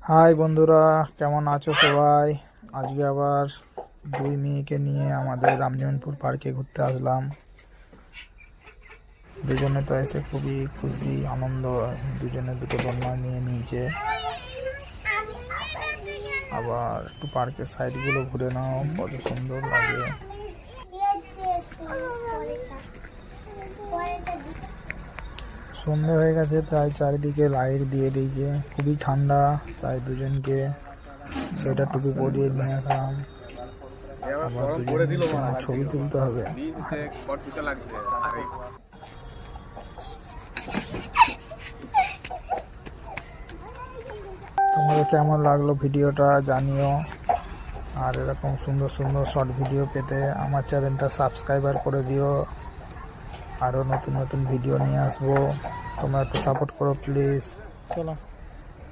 High বন্ধুরা, কেমন আছো সবাই? আজকে আবার দুই মেয়েকে নিয়ে আমাদের রামজীবনপুর পার্কে ঘুরতে আসলাম। দুজনে তো এসে খুবই খুশি আনন্দ, দুজনে দুটো দোলনা নিয়ে নিয়েছে। আবার একটু পার্কের সাইডগুলো ঘুরে নাও, কত সুন্দর লাগে। সন্ধে হয়ে গেছে, তাই চারিদিকে লাইট দিয়ে দিয়েছে। খুবই ঠান্ডা, তাই দুজনকে সোয়েটার টুপি পরিয়ে নিয়ে আসলাম। আবার দুজনের ছবি তুলতে হবে। তোমাদের কেমন লাগলো ভিডিওটা জানিও। আর এরকম সুন্দর সুন্দর শর্ট ভিডিও পেতে আমার চ্যানেলটা সাবস্ক্রাইবার করে দিও। আরও নতুন নতুন ভিডিও নিয়ে আসবো, তোমরা একটু সাপোর্ট করো প্লিজ। চলো।